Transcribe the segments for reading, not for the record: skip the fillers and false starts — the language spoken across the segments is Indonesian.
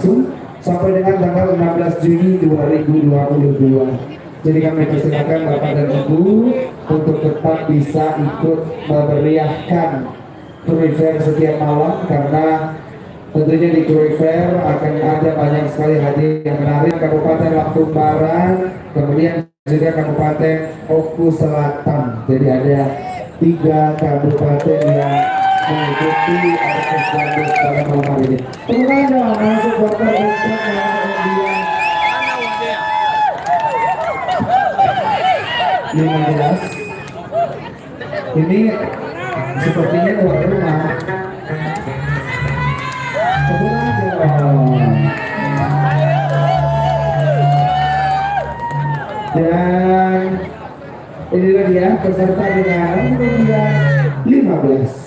berlangsung sampai dengan tanggal 16 Juni 2022. Jadi kami persilakan Bapak dan Ibu untuk tetap bisa ikut memeriahkan Krui Fair setiap malam, karena tentunya di Krui Fair akan ada banyak sekali hadiah yang menarik. Kabupaten Lampung Barat, kemudian juga Kabupaten Oku Selatan. Jadi ada 3 kabupaten yang mengikuti Orkes Gambus pada malam hari ini. Kemudian masuk Bapak untuk undian 15. Ini sepertinya tuan rumah. Dan inilah dia peserta dengan undian 15.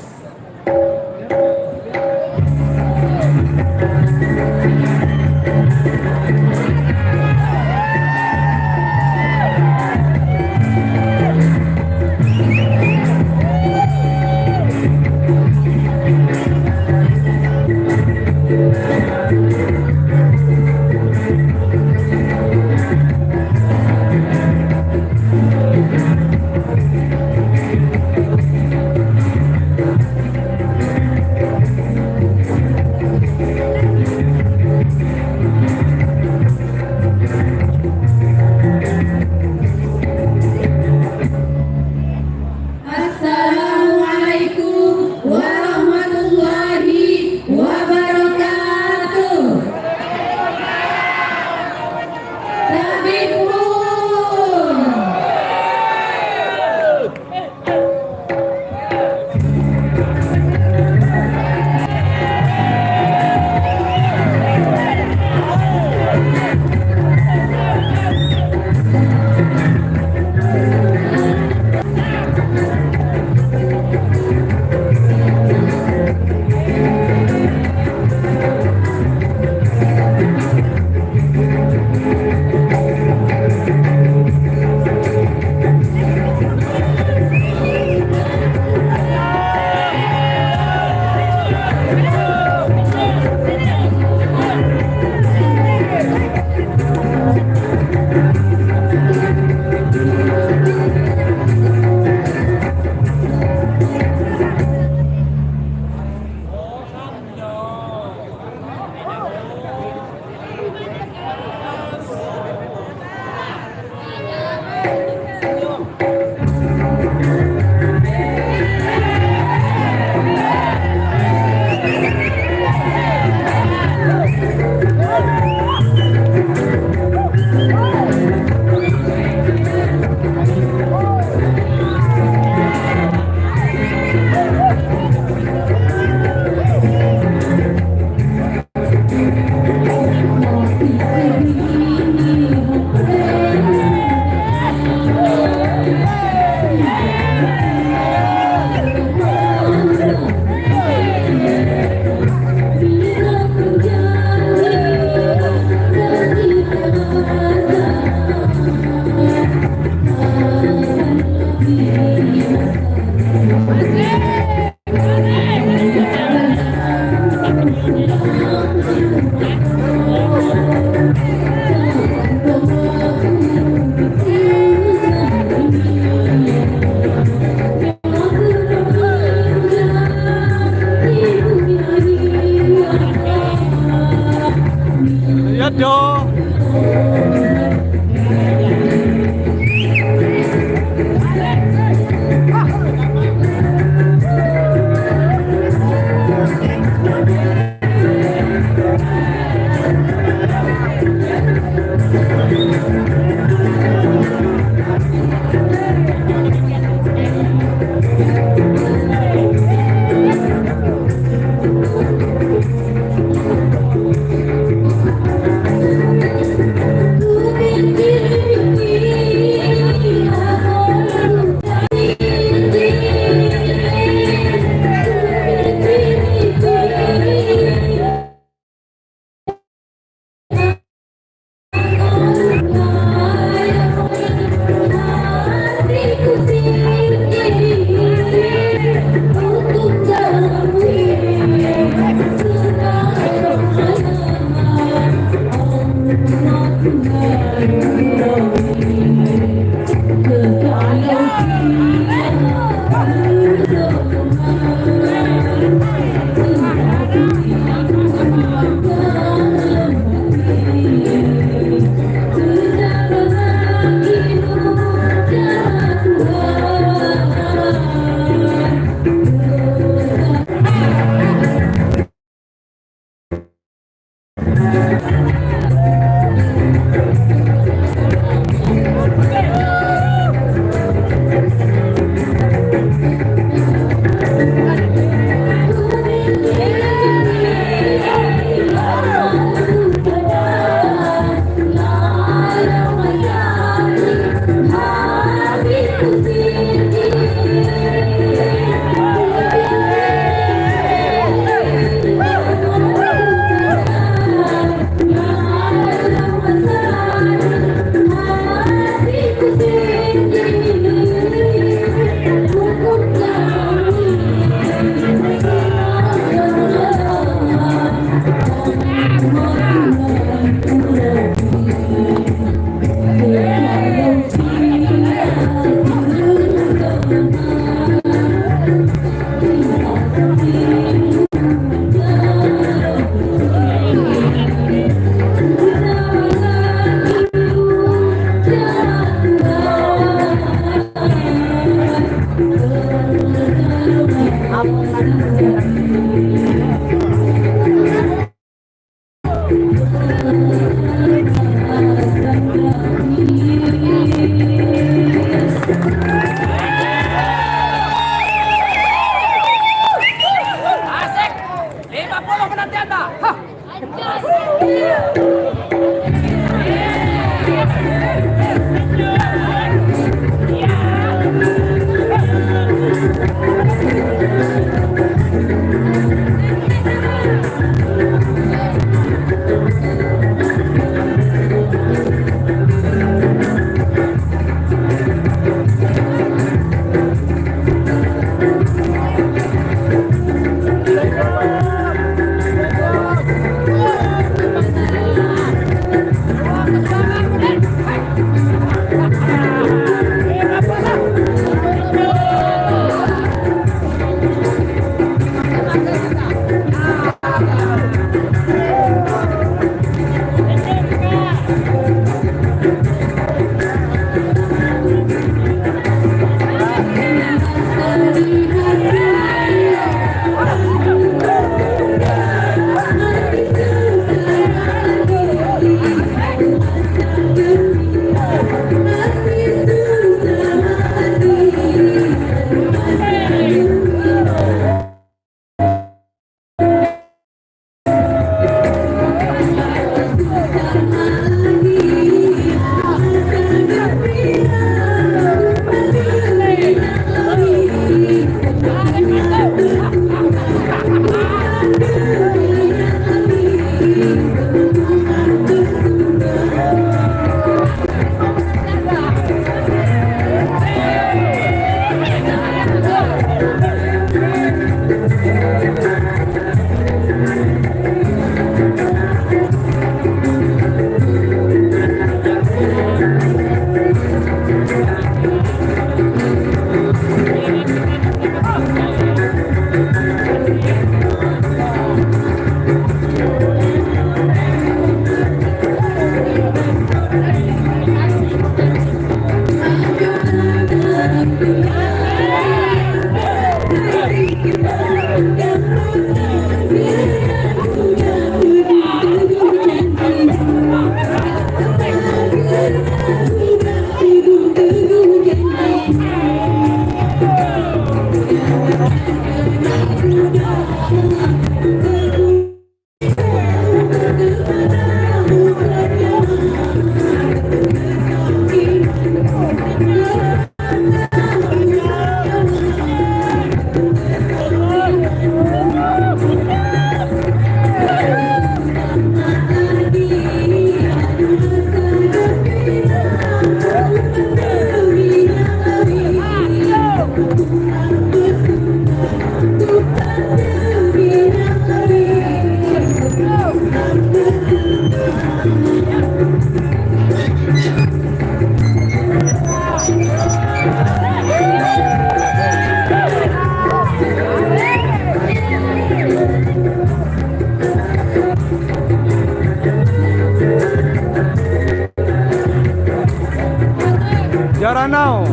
Ranau.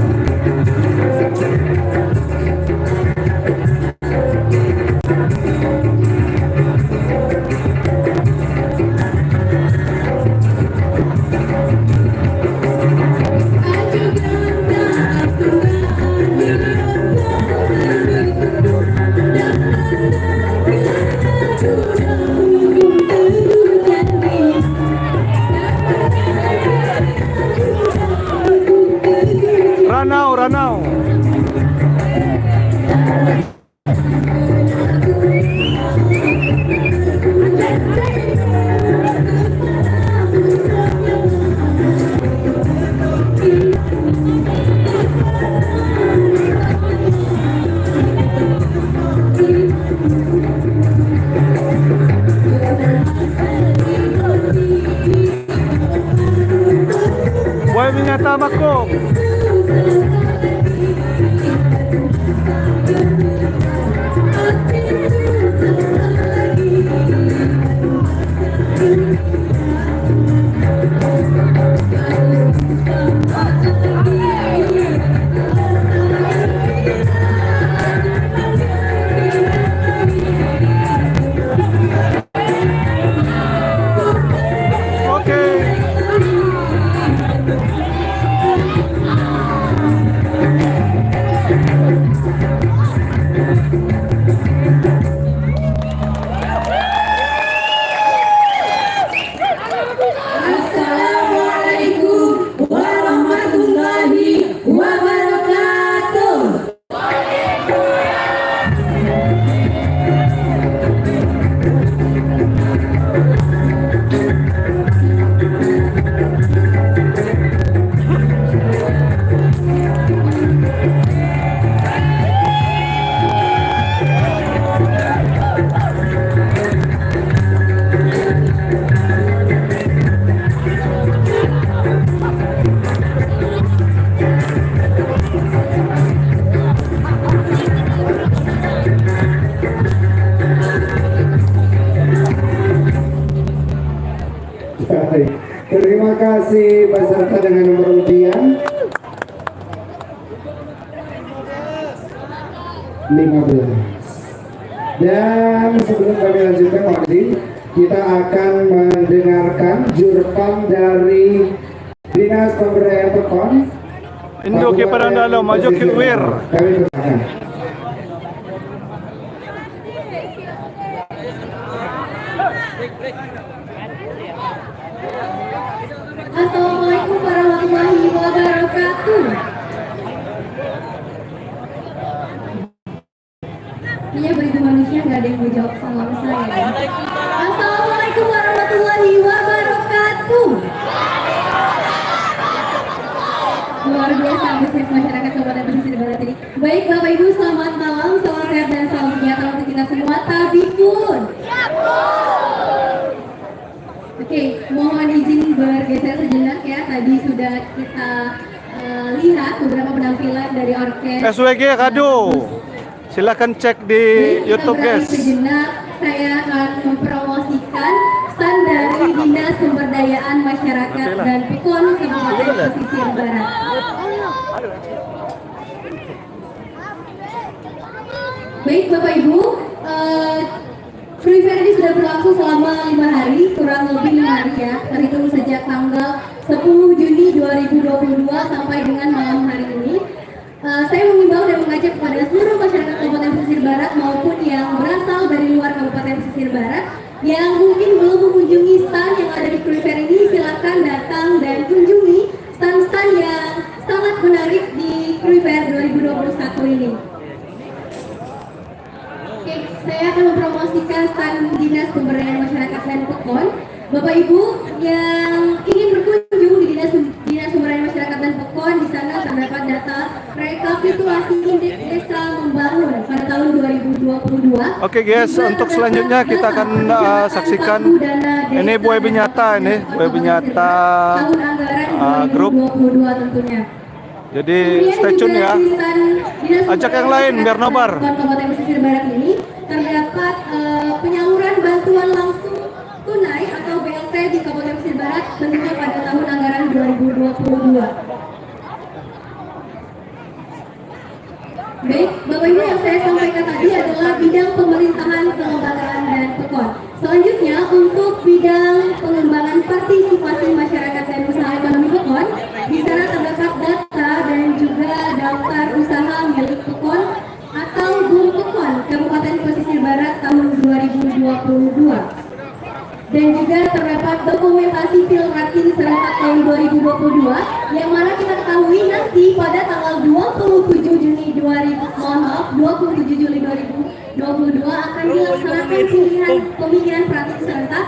Ranau, Ranau. Boy Winyata Makom. Terima kasih peserta dengan nomor undian 15. Dan sebelum kami lanjutkan lagi, kita akan mendengarkan jurpam dari Dinas Pemberdayaan Pekon Indo Kepadan Dalam Maju Kilwir. Kami persilakan. Assalamualaikum warahmatullahi wabarakatuh. Kayaknya beribu manusia nggak ada yang mau jawab salam saya. Assalamualaikum warahmatullahi wabarakatuh. Luar biasa antusias masyarakat Kabupaten Pesisir Barat ini. Baik Bapak Ibu, selamat malam, salam sehat dan salam sejahtera untuk kita semua. Tabipun. Oke, mohon izin bergeser sejenak ya. Tadi sudah kita lihat beberapa penampilan dari orkes SWG Kado. Silakan cek di YouTube guys. Sejenak saya akan mempromosikan stand dari Dinas Pemberdayaan Masyarakat dan Pekon Kabupaten Pesisir Barat. Baik Bapak Ibu, Free Fair ini sudah berlangsung selama 5 hari, kurang lebih 5 hari ya, terhitung sejak tanggal 10 Juni 2022 sampai dengan malam hari ini. Saya mengimbau dan mengajak kepada seluruh masyarakat Kabupaten Pesisir Barat maupun yang berasal dari luar Kabupaten Pesisir Barat yang mungkin belum mengunjungi stand yang ada di Free Fair ini, silakan datang dan kunjungi stand-stand yang sangat menarik di Free Fair 2021 ini. Saya akan mempromosikan stand Dinas Pemberdayaan Masyarakat dan Pekon. Bapak Ibu yang ingin berkunjung di Dinas Pemberdayaan Masyarakat dan Pekon, di sana terdapat data rekapitulasi indeks desa membangun pada tahun 2022. Oke guys, untuk selanjutnya kita akan saksikan ini buah Binyata ini, buah Binyata grup. 2022 tentunya. Jadi stay tune ya. Ajak yang lain biar nobar. Kabupaten Pesisir Barat ini terdapat penyaluran bantuan langsung tunai atau BLT di Kabupaten Pesisir Barat tentunya pada tahun anggaran 2022. Bapak Ibu, yang saya sampaikan tadi adalah bidang pemerintahan, kelembagaan, dan pekon. Selanjutnya untuk bidang pengembangan partisipasi masyarakat dan usaha ekonomi pekon, di sana terdapat data dan juga daftar usaha milik pekon atau BUM Pekon Kabupaten Pesisir Barat tahun 2022. Dan juga terdapat dokumentasi Filratin serentak tahun 2022 yang mana kita ketahui nanti pada tanggal 27 Juni 2022 akan dilaksanakan pemilihan Pratin serentak.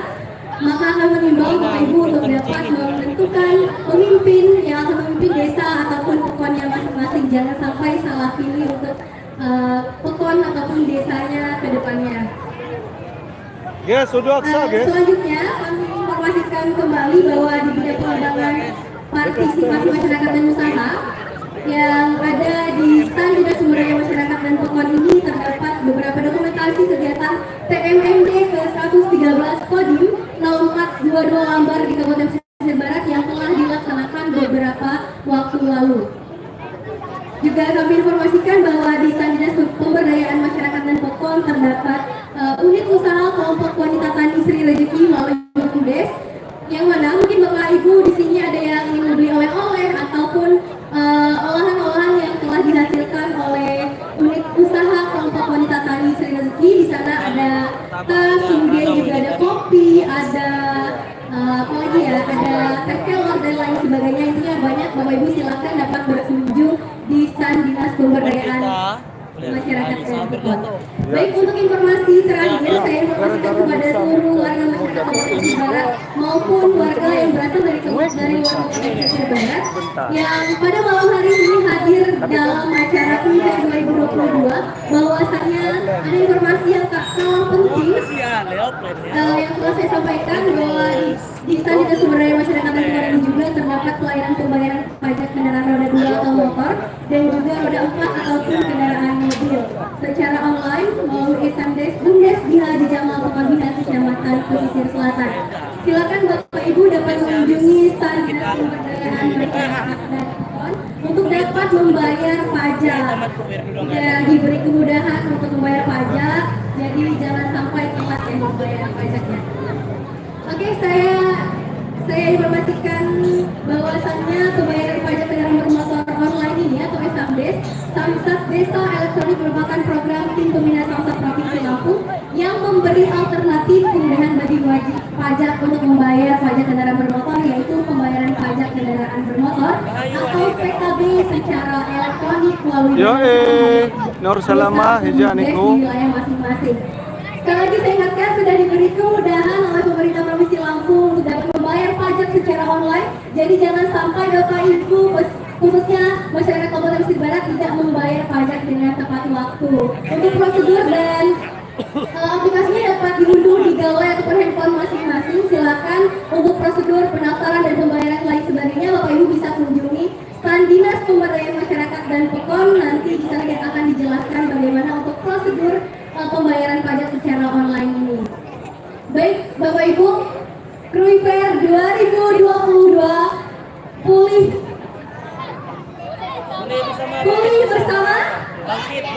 Maka akan menimbang Bapak Ibu untuk dapat menentukan pemimpin yang akan memimpin desa ataupun pekonnya masing-masing. Jangan sampai salah pilih untuk pekon ataupun desanya ke depannya. Guys, sudah aksa, guys. Selanjutnya kami informasikan kembali bahwa di bidang pengembangan partisipasi masyarakat dan usaha yang ada di stand Dinas Sumber Daya Masyarakat dan Pekon ini terdapat beberapa dokumentasi kegiatan TMMD ke-113 Kodim 0422 Lambar di Kabupaten Pesisir Barat yang telah dilaksanakan beberapa waktu lalu. Juga kami informasikan bahwa di stand Dinas Pemberdayaan Masyarakat dan Pekon terdapat unit usaha kelompok wanita tani Sri Rezeki melalui BUMDes, yang mana mungkin Bapak Ibu di sini ada yang ingin membeli oleh-oleh ataupun olahan-olahan yang telah dihasilkan oleh unit usaha kelompok wanita tani Sri Rezeki. Di sana ada tas, kemudian juga ada kopi, ada apa lagi ya, ada teh kelor dan lain sebagainya. Intinya banyak. Bapak Ibu silakan dapat berkunjung di stand Dinas Pemberdayaan Masyarakat dan Pekon. Baik, untuk informasi terakhir saya informasikan kepada seluruh warga masyarakat Pesisir Barat maupun warga yang berasal dari luar Pesisir Barat yang pada malam hari ini hadir dalam acara Kuliah 2022, bahwasanya ada informasi yang tak kalah penting yang telah saya sampaikan bahwa di stand Dinas Sumber Daya Masyarakat dan Pekon ini juga terdapat pelayanan pembayaran pajak kendaraan roda 2 atau motor dan juga roda 4 ataupun kendaraan mobil secara online melalui SMDes BUMDes di Haji Jamal Pekabihan Kecamatan Pesisir Selatan. Silakan Bapak Ibu dapat mengunjungi stand Dinas Pemberdayaan Masyarakat dan Pekon untuk dapat membayar pajak. Ya, diberi kemudahan untuk membayar pajak, jadi jangan sampai telat ya membayar pajaknya. Oke, saya informasikan bahwasannya pembayaran pajak kendaraan bermotor online ini atau SAMDes, Samsat Desa Elektronik merupakan program tim pembina Samsat Provinsi Lampung yang memberi alternatif kemudahan bagi wajib pajak untuk membayar pajak kendaraan bermotor, yaitu pembayaran pajak kendaraan bermotor atau PKB secara elektronik melalui Nur Salama Hijaniku di wilayah masing-masing. Sekali lagi saya ingatkan, sudah diberi kemudahan oleh pemerintah Provinsi Lampung untuk dapat membayar pajak secara online. Jadi jangan sampai Bapak Ibu, khususnya masyarakat Kabupaten Pesisir Barat, tidak membayar pajak dengan tepat waktu. Untuk prosedur dan aplikasinya dapat diunduh di gawai ataupun handphone masing-masing. Silakan untuk prosedur pendaftaran dan pembayaran lain sebagainya Bapak Ibu bisa kunjungi stand Dinas Pemberdayaan Masyarakat dan Pekon. Nanti di sana akan dijelaskan bagaimana untuk prosedur pembayaran pajak secara online ini. Baik, Bapak Ibu, Krui Fair 2022 pulih bersama,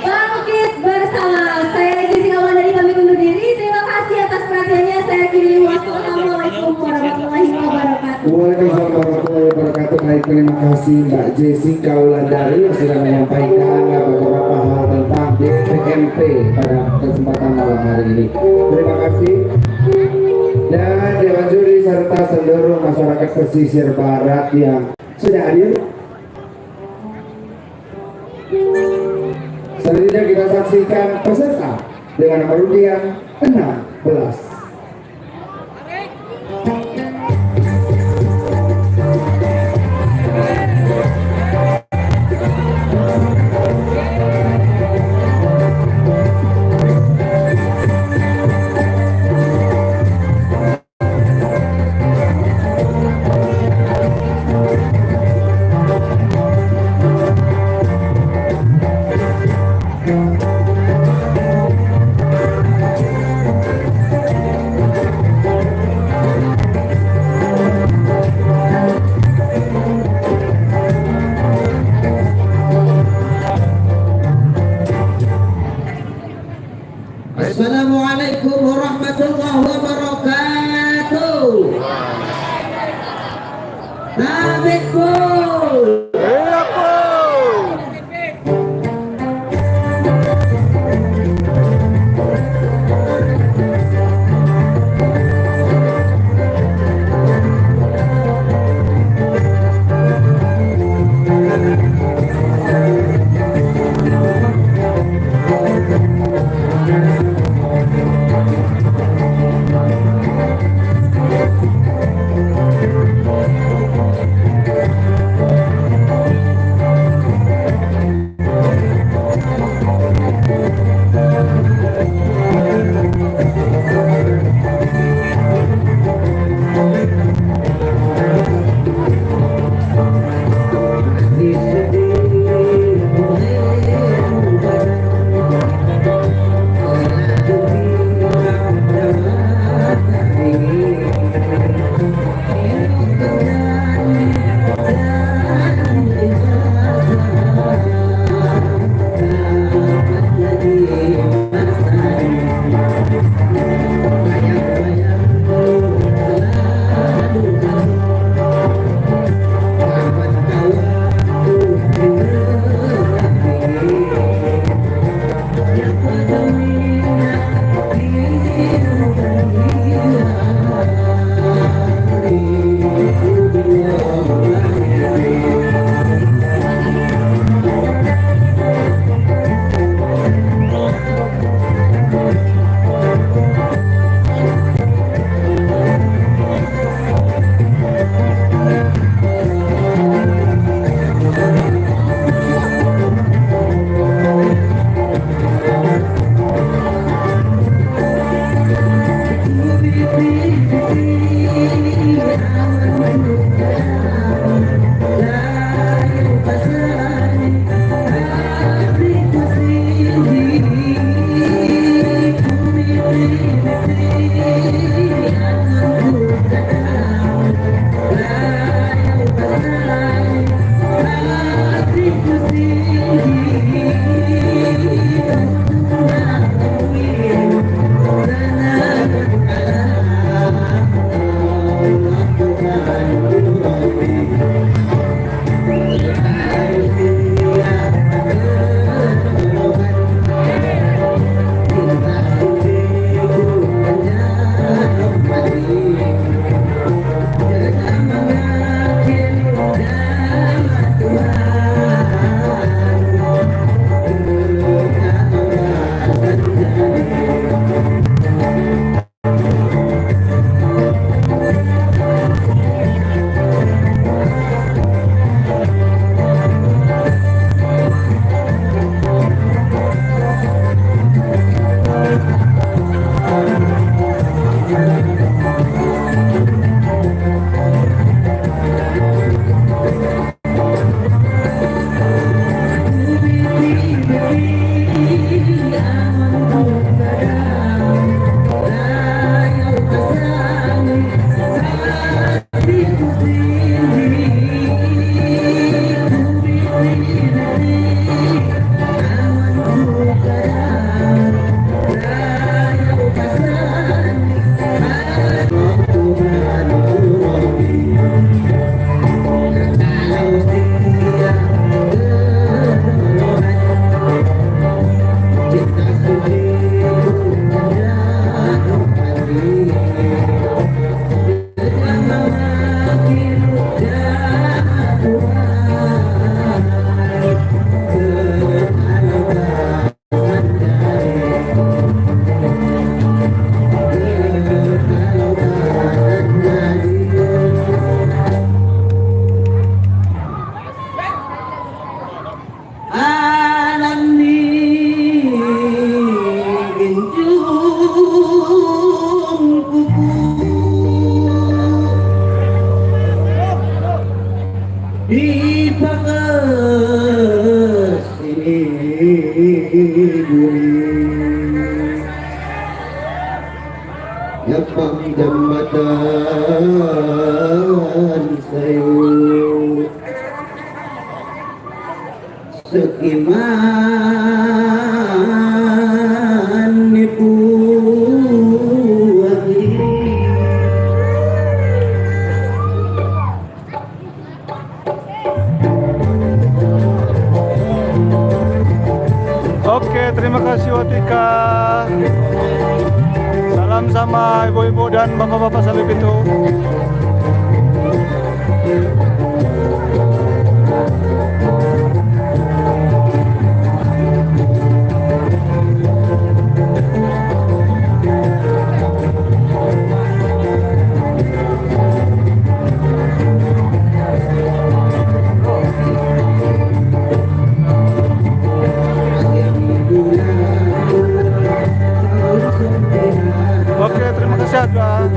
bangkit bersama. Saya Jessica Wandari kami undur diri. Terima kasih atas perhatiannya. Saya akhiri. Wassalamualaikum warahmatullahi wabarakatuh. Waalaikumsalam warahmatullahi wabarakatuh. Baik, terima kasih Mbak Jessica Wulandari yang sudah menyampaikan beberapa hal tentang BPMP pada kesempatan malam hari ini. Terima kasih. Dan Dewan Juri serta seluruh masyarakat Pesisir Barat yang sudah hadir. Selanjutnya kita saksikan peserta dengan nomor undian 16. Tabet boy. Apa? Yapang jambatan sayu sekiman nipu bersama ibu-ibu dan bapak-bapak Salib itu. Oke, terima kasih Adra.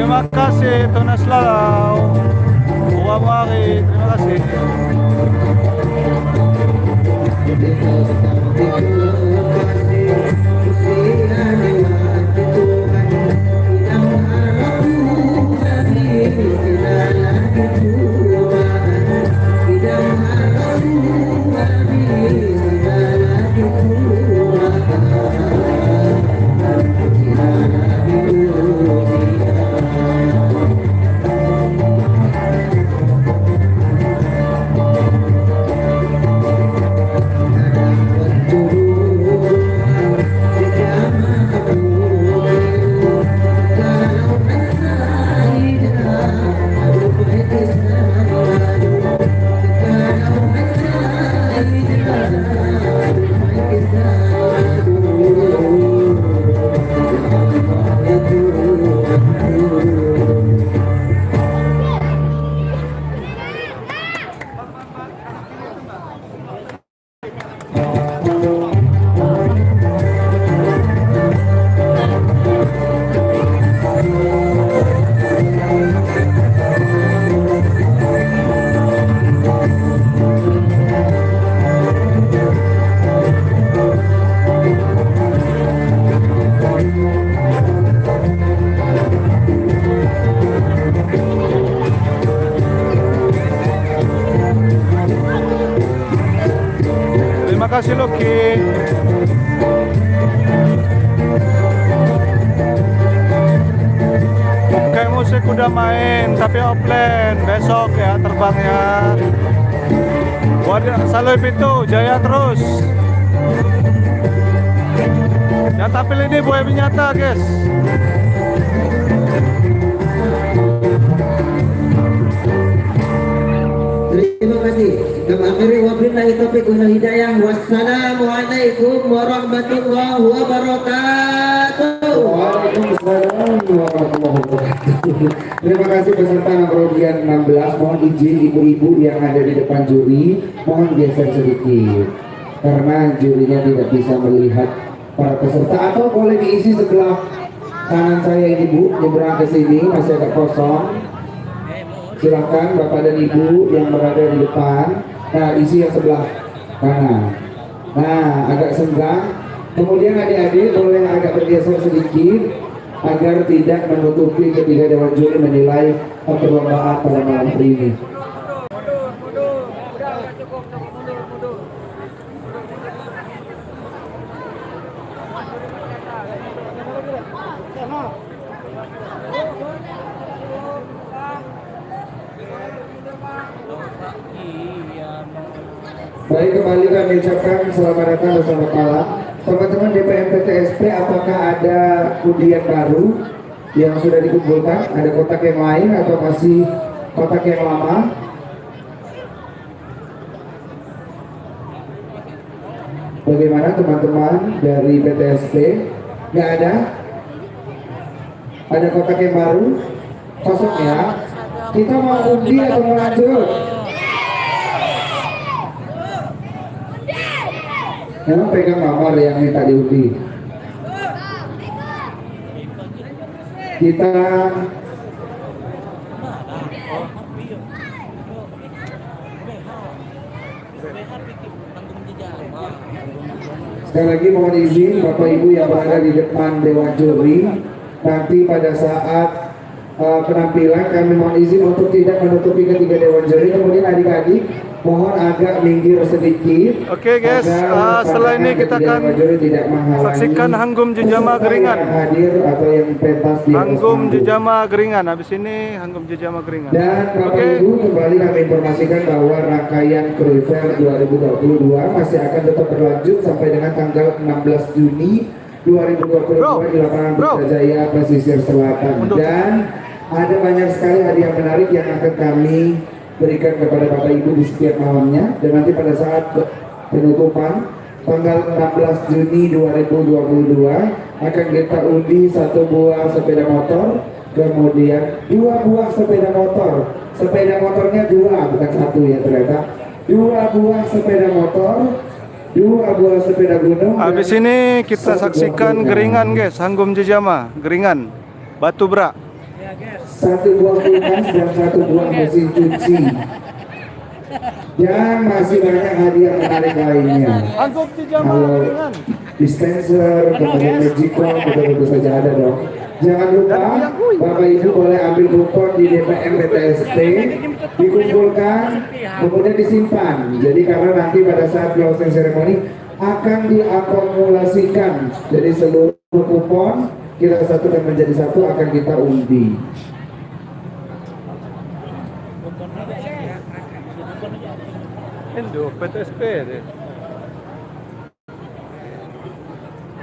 Terima kasih Tunas Lalau. Buah Mari, terima kasih. Terima kasih Loki. Oke, musik udah main tapi offline. Besok ya terbangnya. Wadah Saloy Pitu, jaya terus. Yang tampil ini Buaya Binyata, guys. Terima kasih. Kami akhiri wabillahi taufiq wal hidayah. Wassalamualaikum warahmatullahi wabarakatuh. Waalaikumsalam warahmatullahi wabarakatuh. Terima kasih peserta nomor undian 16. Mohon izin ibu-ibu yang ada di depan juri mohon geser sedikit karena jurinya tidak bisa melihat para peserta, atau boleh diisi sebelah kanan saya ini Bu, nyebrang ke sini masih agak kosong. Silakan Bapak dan Ibu yang berada di depan. Nah, isi yang sebelah kanan. Nah, agak senggang. Kemudian adik-adik boleh agak bergeser sedikit agar tidak menutupi ketika Dewan Juri menilai perlombaan pada malam hari ini. Baik, kembali kami ucapkan selamat datang dan selamat malam teman-teman DPM PTSP. Apakah ada undian baru yang sudah dikumpulkan? Ada kotak yang lain atau masih kotak yang lama? Bagaimana teman-teman dari PTSP? Nggak ada? Ada kotak yang baru? Kosong ya? Kita mau undi atau mau lanjut? Memang pegang nomor yang minta diundi. Kita sekali lagi mohon izin Bapak Ibu yang berada di depan Dewan Juri, nanti pada saat penampilan kami mohon izin untuk tidak menutupi ketiga Dewan Juri. Kemudian adik-adik mohon agak minggir sedikit. Oke guys, setelah ini kita akan saksikan Hanggum Jejama Geringan. Hadir atau yang pentas di Hanggum Jejama Geringan. Habis ini Hanggum Jejama Geringan. Dan Bapak Ibu kembali kami informasikan bahwa rangkaian Krui Fair 2022 masih akan tetap berlanjut sampai dengan tanggal 16 Juni 2022 di lapangan Putrajaya Pesisir Selatan. Dan ada banyak sekali hadiah menarik yang akan kami berikan kepada Bapak Ibu di setiap malamnya, dan nanti pada saat penutupan tanggal 16 Juni 2022 akan kita undi 1 buah sepeda motor, kemudian 2 buah sepeda motor. Sepeda motornya 2 bukan 1 ya ternyata. 2 buah sepeda motor, 2 buah sepeda gunung. Habis ini kita saksikan Geringan guys, Hanggum Jejama Geringan Batu Bra. 1 buah kulkas dan 1 buah mesin cuci. Dan masih banyak hadiah menarik lainnya. Hanggum Jejama Kalau Geringan. dispenser, kemudian magicom, tentu saja ada dong. Jangan lupa Bapak Ibu boleh ambil kupon di DPM PTSP, dikumpulkan, kemudian disimpan. Jadi karena nanti pada saat closing ceremony akan diakumulasikan. Jadi seluruh kupon kita satukan menjadi satu, akan kita undi. Indo PTSP deh.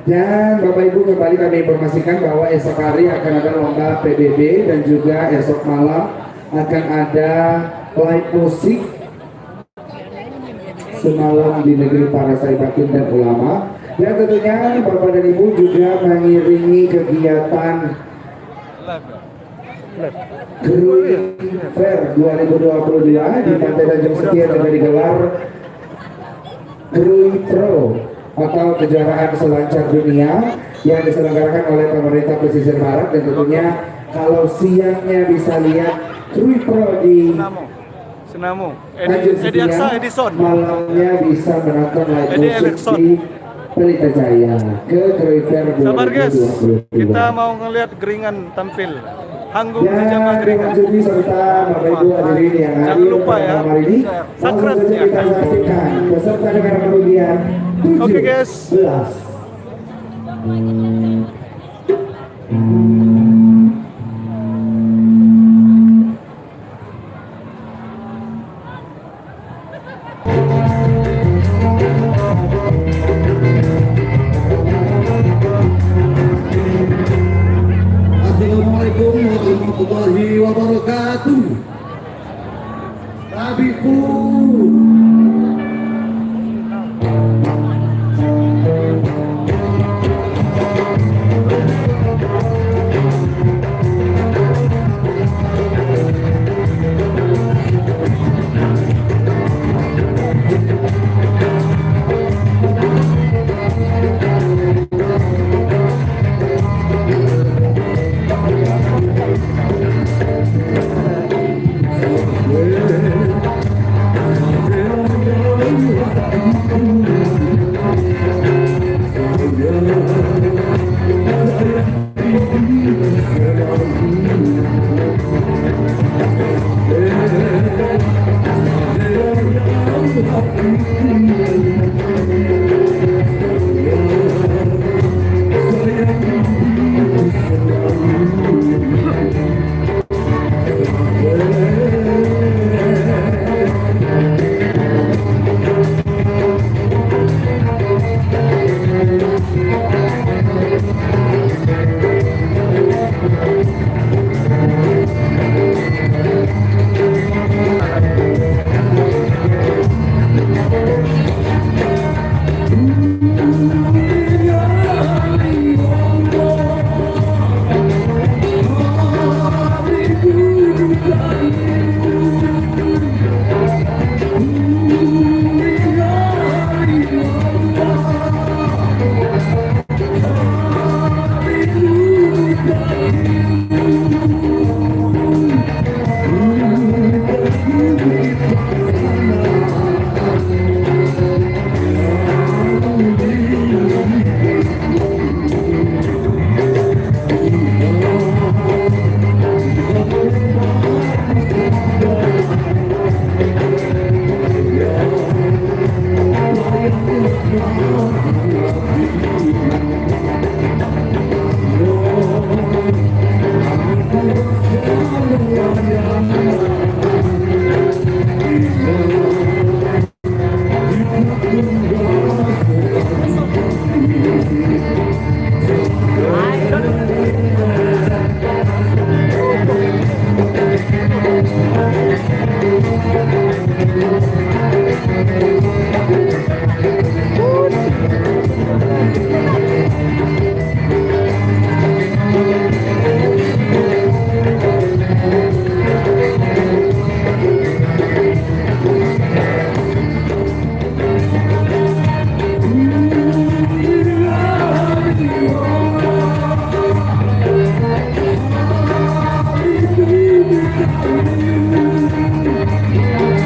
Dan Bapak Ibu kembali kami informasikan bahwa esok hari akan ada lomba PBB dan juga esok malam akan ada live musik semalam di negeri para saibatin dan ulama. Dan tentunya Bapak dan Ibu juga mengiringi kegiatan Krui Fair 2022 di Pantai Tanjung Setia juga digelar Krui Pro atau kejuaraan selancar dunia yang diselenggarakan oleh pemerintah pesisir barat. Dan tentunya kalau siangnya bisa lihat Krui Pro di Senamo Tanjung Setia, Edison, malamnya bisa menonton live Edi musik Erickson. di Pelita Jaya ke Krui Fair Sabar guys, 2022. kita mau ngelihat Geringan tampil. Hanggung Ya, Jejak Maghrib. terima kasih serta Bapak Ibu hadirin yang Jangan hadir lupa pada ya, malam hari ini. share. Langsung Sakral saja ya. kita saksikan beserta dengan kemudian Oke, guys. 17. Assalamualaikum warahmatullahi wabarakatuh. Habibku.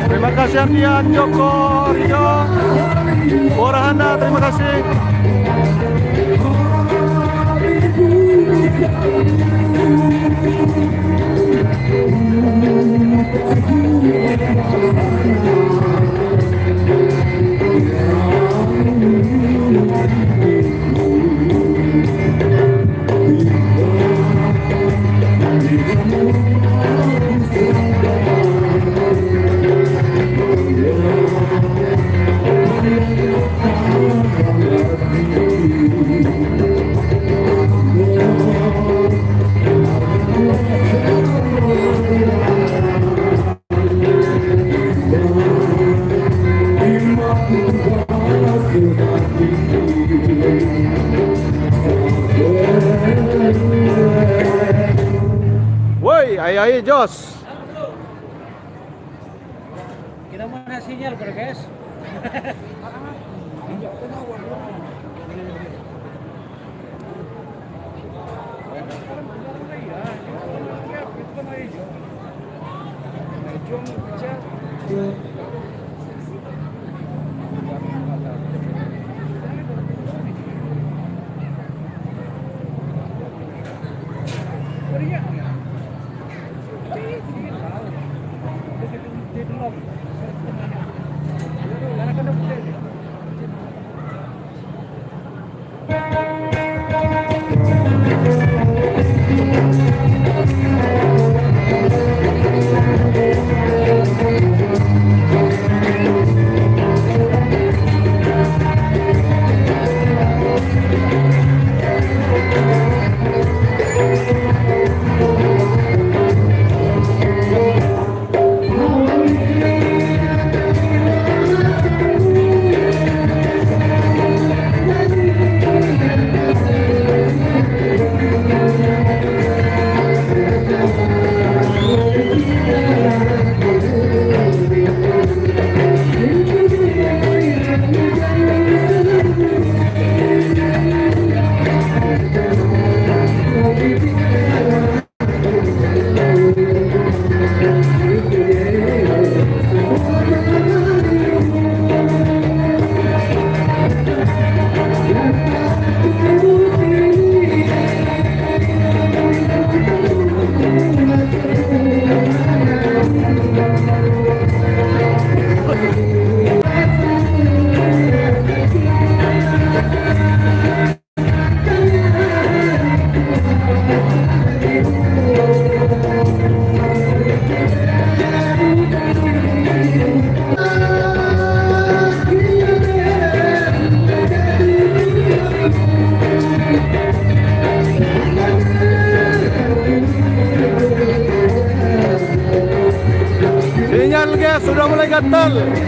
Terima kasih Ardian, Joko, Rio, Borahana, terima kasih. Woi, ay Jos. Kita mana sinyal bro guys? Spesial.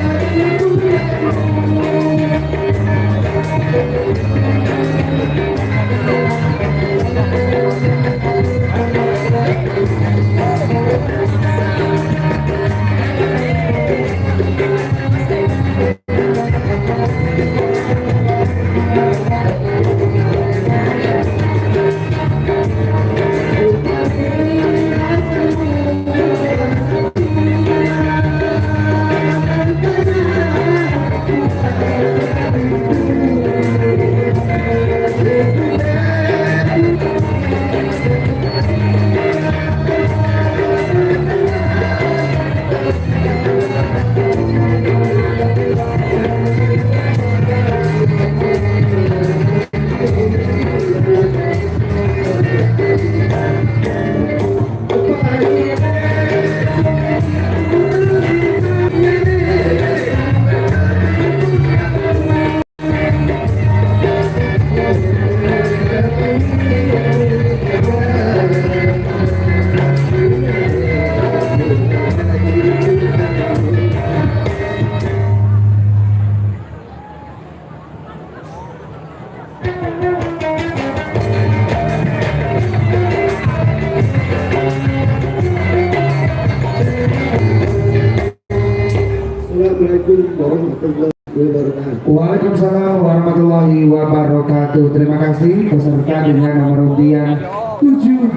Assalamualaikum warahmatullahi wabarakatuh. Waalaikumsalam warahmatullahi wabarakatuh. Terima kasih peserta dengan nomor undian 17.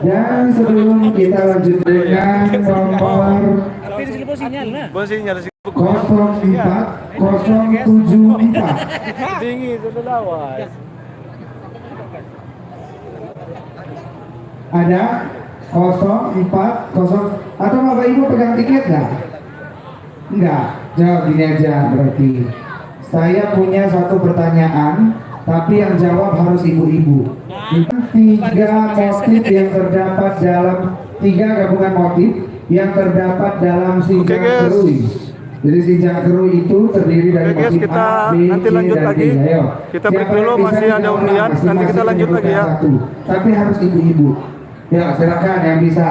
Dan sebelum kita lanjut dengan nomor Tapi di sini sinyal nah. Bos sinyal sih. 04074. Tinggi itu lawas. Ada 040 atau Bapak Ibu pegang tiket nggak? Enggak, jawab gini aja berarti. Saya punya satu pertanyaan, tapi yang jawab harus ibu-ibu. Tiga motif yang terdapat dalam tiga gabungan motif yang terdapat dalam Oke, sinjang guys. keruy. Jadi sinjang keruy itu terdiri dari Oke, guys, motif kita A, B, nanti C, lanjut dan D. lagi. Ayo. Kita break Siapa dulu, yang bisa masih ada menjawab undian. Nanti kita masing-masing lanjut lagi ya. menyebutkan satu. Tapi harus ibu-ibu. Ya, silakan yang bisa.